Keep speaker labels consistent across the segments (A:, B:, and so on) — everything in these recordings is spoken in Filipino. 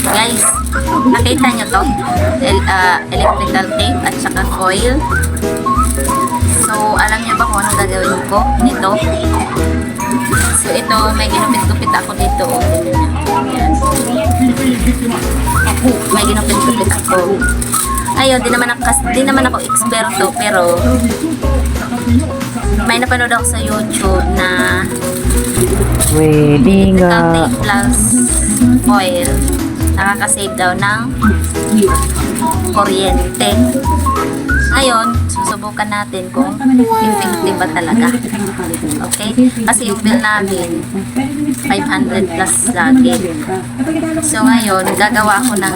A: Guys, nakita nyo to? Electrical tape at saka coil. So, alam nyo ba kung anong gagawin ko nito? So, ito, may ginupit-gupit ako dito. Oh, yan. May ginupit-gupit ako. Ayun, di naman ako eksperto, pero may napanood ako sa YouTube na electrical tape plus oil nakakasave daw ng kuryente. Ngayon, susubukan natin kung effective ba talaga. Okay? Kasi yung bill namin 500 plus lagi. So ngayon, gagawa ako ng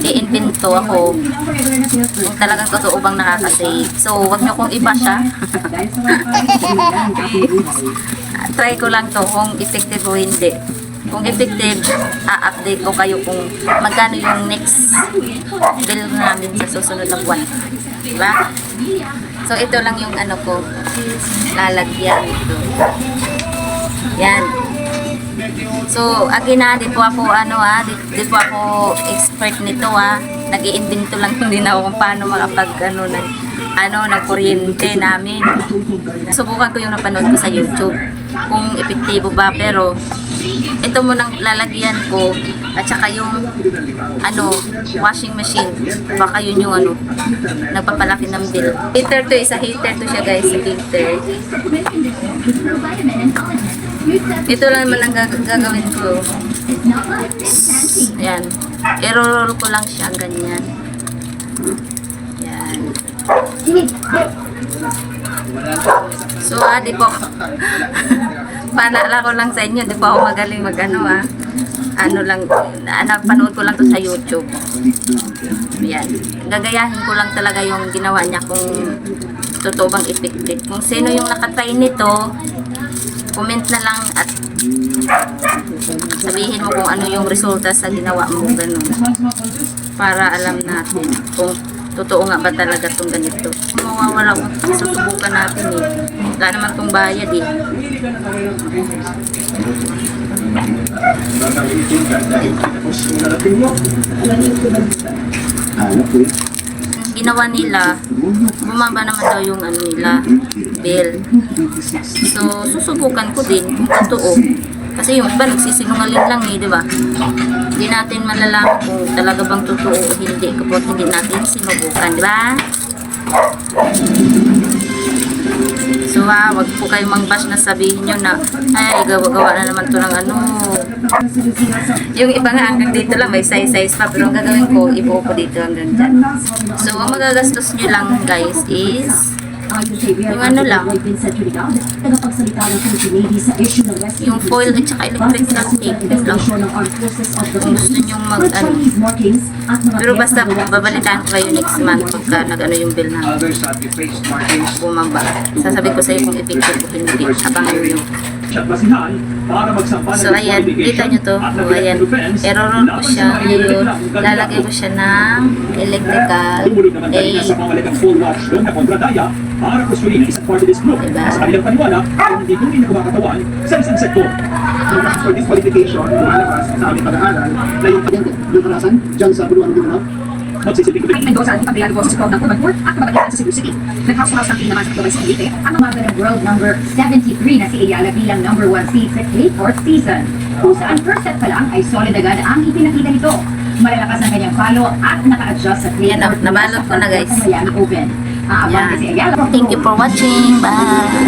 A: i-invento ako kung talagang totoo bang nakakasave. So, wag nyo kong iba siya. Try ko lang to kung effective o hindi. Kung effective, update ko kayo kung magkano yung next bill namin sa susunod na buwan. Diba? So, ito lang yung ko, lalagyan ito. Yan. So, again di po ako di po ako expert nito nag-iimbento lang din ako kung paano makapag ng kuryente namin. Subukan ko yung napanood ko sa YouTube kung epektibo ba, pero ito munang lalagyan ko at saka yung washing machine, baka yun yung nagpapalaki ng bill. Heater to, isa heater to siya guys, heater. Ito lang naman ang gagawin ko. Ayan, i-roll ko lang siya ganyan. Yan. So, di po. Paalala ko lang sa inyo, di po ako magaling panood ko lang to sa YouTube. Yan. Gagayahin ko lang talaga yung ginawa niya kung totoo bang effective. Kung sino yung nakatry nito, comment na lang at sabihin mo kung ano yung resulta sa ginawa mo, ganun. Para alam natin kung totoo nga ba talaga itong ganito. Mawawala ko, susubukan natin Wala naman itong bayad Ginawa nila, bumaba naman daw yung nila, bill. So, susubukan ko din kung totoo. Kasi yung iba nagsisinungaling lang di ba? Hindi natin malalaman kung talaga bang totoo o hindi kapag hindi natin sinubukan, di ba? So wag po kayong mangbash na sabihin nyo na ay, gawa na naman to ng Yung iba nga hanggang dito lang, may size pa, pero ang gagawin ko, ibuo ko dito hanggang dyan. So ang magagastos nyo lang guys is yung lang, yung foil at saka electrical tape lang. Kung gusto nyo pero basta babalitaan ko kayo next month pagka yung bill na bumaba. Sasabi ko sa iyo kung effective o hindi. Abangan nyo. So ayan, kita nyo to. So ayan, i-roll ko siya. Ngayon, lalagay ko siya ng electrical tape.
B: Para gustuin ang isang part of this group. Sa kanilang paniwala, hindi tunay na kumakatawan sa isang sektor. For this qualification, lumalabas sa aming pag-aaral na yung karasan dyan sa Buluan Mindanao. Magsisilbing
C: ay Mendoza, di pagbayad po sa Club ng Common at kababayan sa Cebu City. Nag-house-house ng naman sa Club sa Cavite ang umaga ng World Number 73 na si Ayala bilang number 1 seed sa K4th season. Kung saan first set pa lang ay solid agad ang ipinakita nito. Malalakas ang kanyang follow at naka-adjust sa
A: K4th. Nabalot ko na guys.
C: Open.
A: Thank you for watching. Bye!